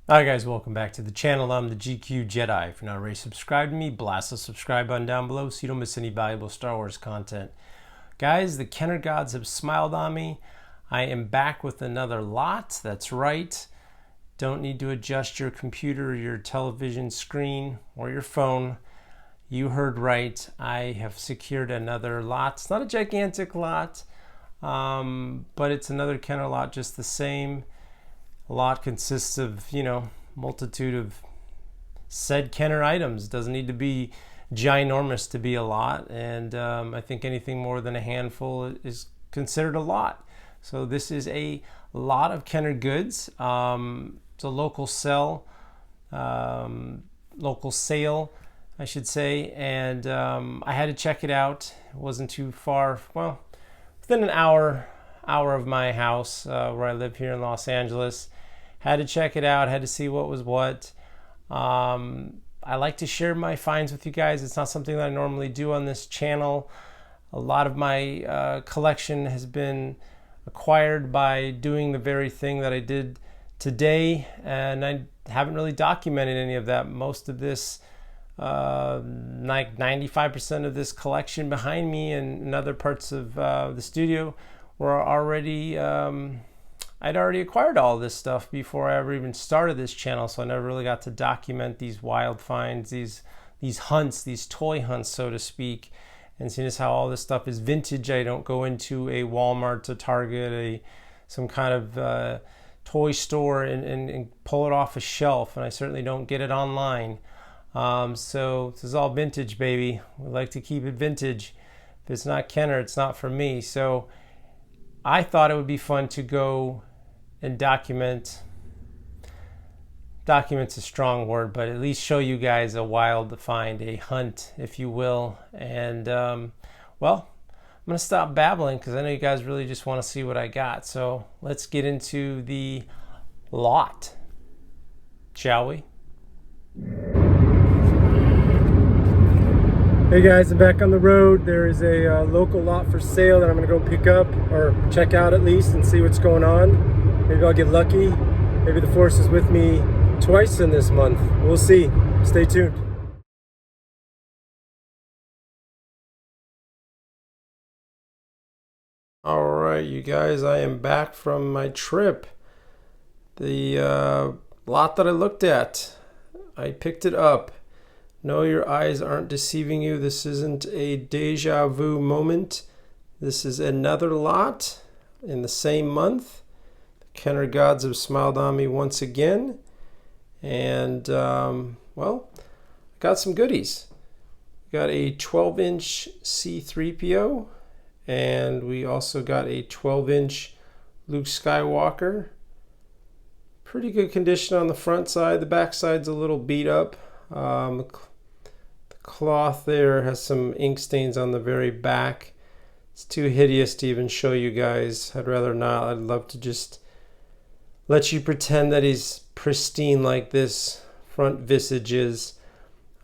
Alright guys, welcome back to the channel. I'm the GQ Jedi. If you're not already subscribed to me, blast the subscribe button down below so you don't miss any valuable Star Wars content. Guys, the Kenner gods have smiled on me. I am back with another lot. That's right. Don't need to adjust your computer, your television screen, or your phone. You heard right. I have secured another lot. It's not a gigantic lot, but it's another Kenner lot just the same. A lot consists of, multitude of said Kenner items. Doesn't need to be ginormous to be a lot, and I think anything more than a handful is considered a lot. So this is a lot of Kenner goods. It's a local sale, I should say, and I had to check it out. It wasn't too far, well, within an hour of my house where I live here in Los Angeles. Had to check it out, had to see what was what. I like to share my finds with you guys. It's not something that I normally do on this channel. A lot of my collection has been acquired by doing the very thing that I did today, and I haven't really documented any of that. Most of this, like 95% of this collection behind me and in other parts of the studio were already, I'd already acquired all this stuff before I ever even started this channel, so I never really got to document these wild finds, these hunts, these toy hunts, so to speak. And seeing as how all this stuff is vintage, I don't go into a Walmart, a Target, some kind of toy store and pull it off a shelf, and I certainly don't get it online. So this is all vintage, baby. We like to keep it vintage. If it's not Kenner, it's not for me. So I thought it would be fun to go and document's a strong word, but at least show you guys a wild find, a hunt, if you will. And well, I'm gonna stop babbling because I know you guys really just want to see what I got. So let's get into the lot, shall we? Hey guys, I'm back on the road. There is a local lot for sale that I'm gonna go pick up, or check out at least, and see what's going on. Maybe I'll get lucky. Maybe the Force is with me twice in this month. We'll see. Stay tuned. All right, you guys, I am back from my trip. The lot that I looked at, I picked it up. No, your eyes aren't deceiving you. This isn't a deja vu moment. This is another lot in the same month. The Kenner gods have smiled on me once again. And, well, I got some goodies. Got a 12-inch C-3PO. And we also got a 12-inch Luke Skywalker. Pretty good condition on the front side. The back side's a little beat up. The cloth there has some ink stains on the very back. It's too hideous to even show you guys. I'd rather not. I'd love to just let you pretend that he's pristine like this front visage is.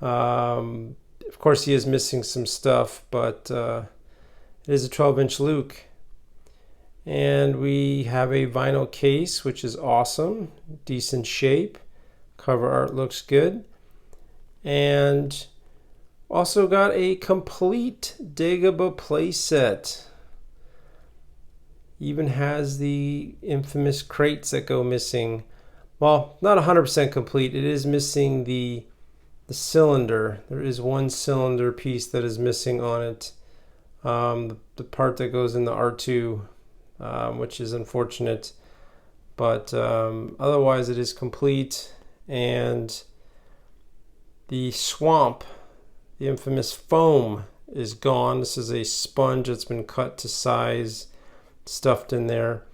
Of course he is missing some stuff, but it is a 12-inch Luke. And we have a vinyl case, which is awesome. Decent shape. Cover art looks good. And also got a complete Dagobah playset. Even has the infamous crates that go missing. Well, not 100% complete. It is missing the cylinder. There is one cylinder piece that is missing on it. The part that goes in the R2, which is unfortunate. But otherwise it is complete. And the swamp, the infamous foam, is gone. This is a sponge that's been cut to size, stuffed in there.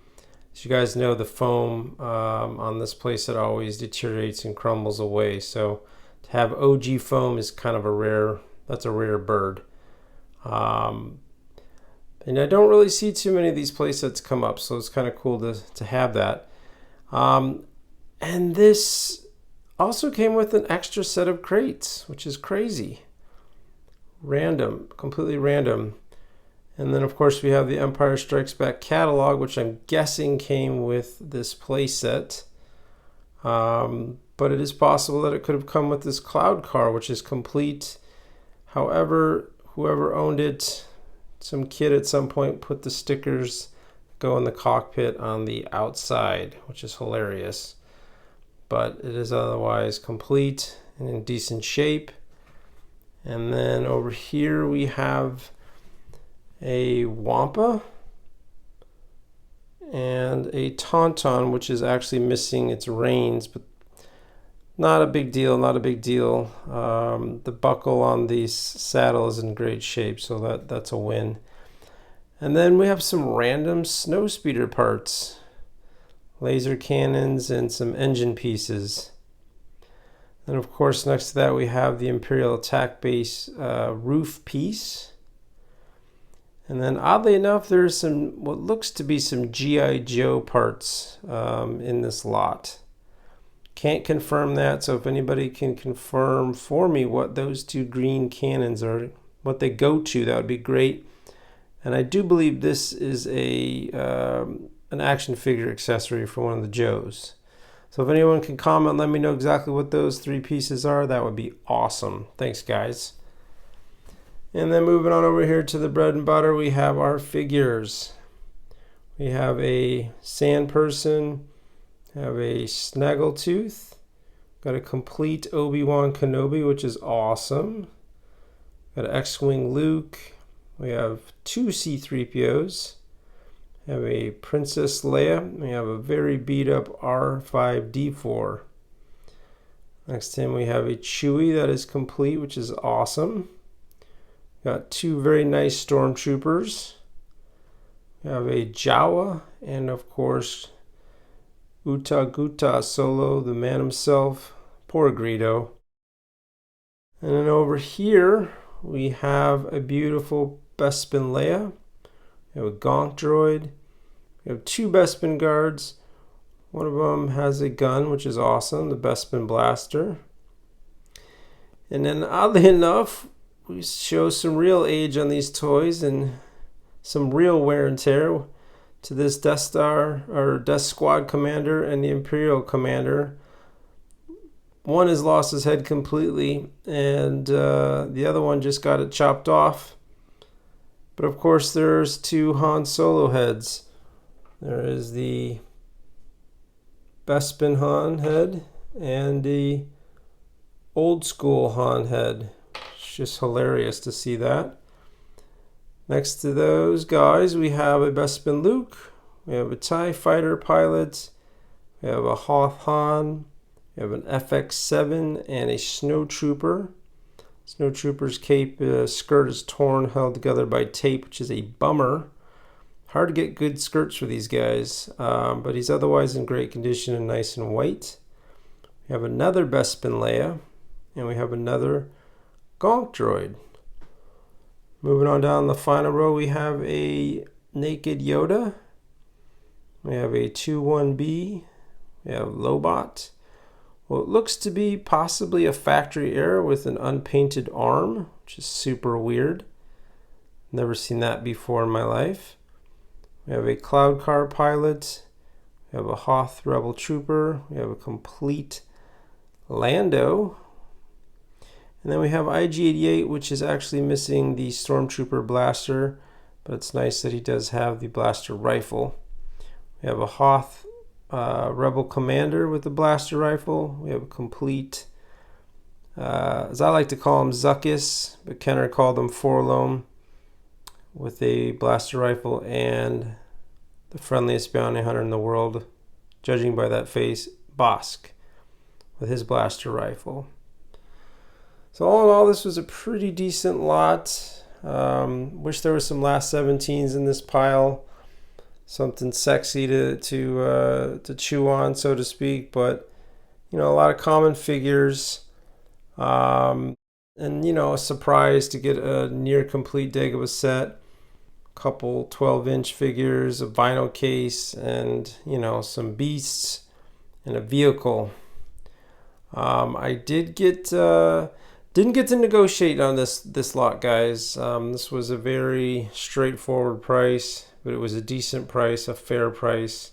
As you guys know, the foam on this playset always deteriorates and crumbles away. So to have OG foam is kind of a rare bird. And I don't really see too many of these playsets come up, so it's kind of cool to have that. And this also came with an extra set of crates, which is crazy. Random, completely random. And then, of course, we have the Empire Strikes Back catalog, which I'm guessing came with this playset. But it is possible that it could have come with this cloud car, which is complete. However, whoever owned it, some kid at some point put the stickers go in the cockpit on the outside, which is hilarious. But it is otherwise complete and in decent shape. And then over here we have a Wampa and a Tauntaun, which is actually missing its reins, but not a big deal, not a big deal. The buckle on the saddle is in great shape, so that's a win. And then we have some random snowspeeder parts, laser cannons, and some engine pieces. And of course, next to that we have the Imperial Attack Base roof piece. And then oddly enough, there's some what looks to be some G.I. Joe parts in this lot. Can't confirm that, so if anybody can confirm for me what those two green cannons are, what they go to, that would be great. And I do believe this is an action figure accessory for one of the Joes. So if anyone can comment, let me know exactly what those three pieces are. That would be awesome. Thanks, guys. And then moving on over here to the bread and butter, we have our figures. We have a sand person, have a Snaggletooth, got a complete Obi-Wan Kenobi, which is awesome. Got an X-Wing Luke. We have two C-3POs. We have a Princess Leia. We have a very beat up R5-D4. Next to him we have a Chewie that is complete, which is awesome. Got two very nice stormtroopers. We have a Jawa, and of course Uta Guta Solo, the man himself. Poor Greedo. And then over here we have a beautiful Bespin Leia. We have a Gonk droid. We have two Bespin guards. One of them has a gun, which is awesome, the Bespin blaster. And then oddly enough, we show some real age on these toys and some real wear and tear to this Death Star or Death Squad commander and the Imperial commander. One has lost his head completely, and the other one just got it chopped off. But of course, there's two Han Solo heads. There is the Bespin Han head and the old school Han head. It's just hilarious to see that. Next to those guys, we have a Bespin Luke. We have a TIE fighter pilot. We have a Hoth Han. We have an FX7 and a Snowtrooper. Snowtrooper's cape skirt is torn, held together by tape, which is a bummer. Hard to get good skirts for these guys, but he's otherwise in great condition and nice and white. We have another Bespin Leia, and we have another Gonk droid. Moving on down the final row, we have a naked Yoda. We have a 2-1B. We have Lobot. Well, it looks to be possibly a factory error with an unpainted arm, which is super weird. Never seen that before in my life. We have a Cloud Car pilot. We have a Hoth Rebel Trooper. We have a complete Lando. And then we have IG-88, which is actually missing the Stormtrooper blaster, but it's nice that he does have the blaster rifle. We have a Hoth Rebel Commander with the blaster rifle. We have a complete, as I like to call him, Zuckuss, but Kenner called him Forlom, with a blaster rifle, and the friendliest bounty hunter in the world, judging by that face, Bosk, with his blaster rifle. So all in all, this was a pretty decent lot. Wish there was some last 17s in this pile. Something sexy to chew on, so to speak. But, you know, a lot of common figures. And, you know, a surprise to get a near complete Dagobah set. A couple 12-inch figures, a vinyl case, and, you know, some beasts and a vehicle. I didn't get to negotiate on this lot, guys. This was a very straightforward price, but it was a decent price, a fair price,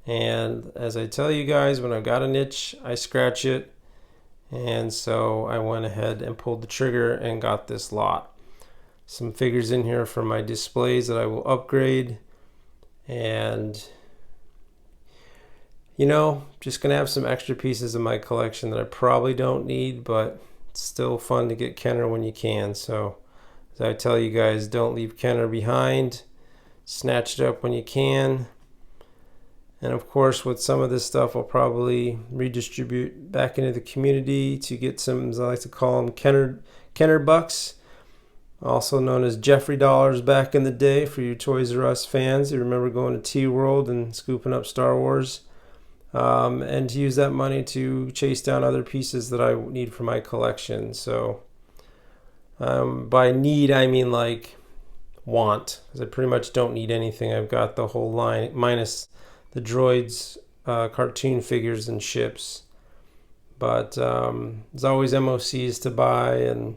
And as I tell you guys, when I've got an itch, I scratch it. And so I went ahead and pulled the trigger and got this lot. Some figures in here for my displays that I will upgrade. And you know, just gonna have some extra pieces in my collection that I probably don't need, but it's still fun to get Kenner when you can. So as I tell you guys, don't leave Kenner behind. Snatch it up when you can. And of course, with some of this stuff, I'll probably redistribute back into the community to get some, as I like to call them, Kenner bucks, also known as Jeffrey dollars back in the day for you Toys R Us fans. You remember going to T-World and scooping up Star Wars, and to use that money to chase down other pieces that I need for my collection. So by need, I mean like want, because I pretty much don't need anything. I've got the whole line minus the droids, cartoon figures and ships, but there's always MOCs to buy and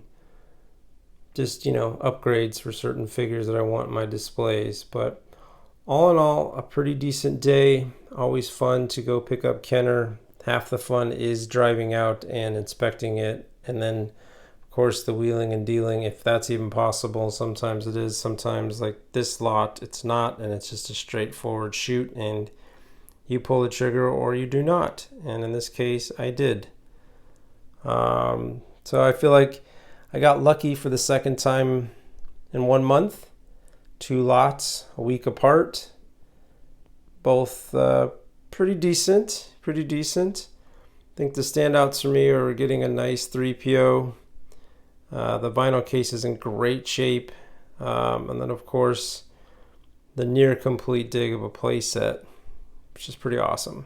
just, you know, upgrades for certain figures that I want in my displays. But all in all, a pretty decent day. Always fun to go pick up Kenner. Half the fun is driving out and inspecting it, and then of course the wheeling and dealing, if that's even possible. Sometimes it is, sometimes like this lot it's not, and it's just a straightforward shoot and you pull the trigger or you do not, and in this case I did. So I feel like I got lucky for the second time in 1 month. 2 lots a week apart, both pretty decent. I think the standouts for me are getting a nice 3PO. The vinyl case is in great shape, and then of course the near complete dig of a playset, which is pretty awesome.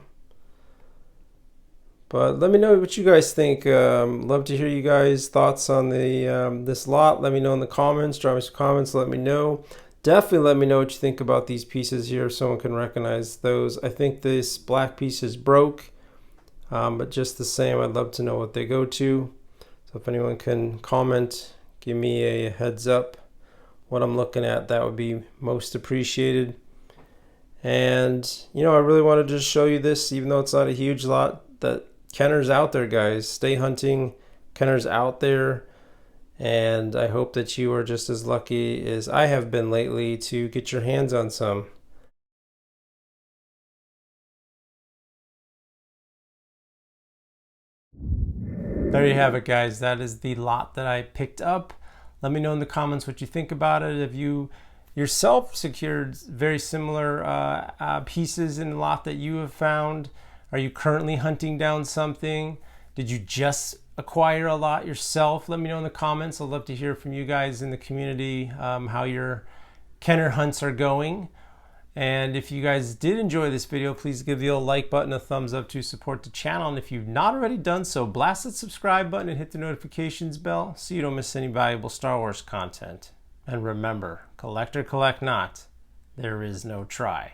But let me know what you guys think. Love to hear you guys' thoughts on the this lot. Let me know in the comments. Drop me some comments. Let me know. Definitely let me know what you think about these pieces here, if someone can recognize those. I think this black piece is broke, but just the same, I'd love to know what they go to. So if anyone can comment, give me a heads up what I'm looking at, that would be most appreciated. And you know, I really want to just show you this, even though it's not a huge lot, that Kenner's out there, guys. Stay hunting. Kenner's out there. And I hope that you are just as lucky as I have been lately to get your hands on some. There you have it, guys. That is the lot that I picked up. Let me know in the comments what you think about it. If you yourself secured very similar pieces in the lot that you have found. Are you currently hunting down something? Did you just acquire a lot yourself? Let me know in the comments. I'd love to hear from you guys in the community, how your Kenner hunts are going. And if you guys did enjoy this video, please give the old like button a thumbs up to support the channel. And if you've not already done so, blast that subscribe button and hit the notifications bell so you don't miss any valuable Star Wars content. And remember, collect or collect not, there is no try.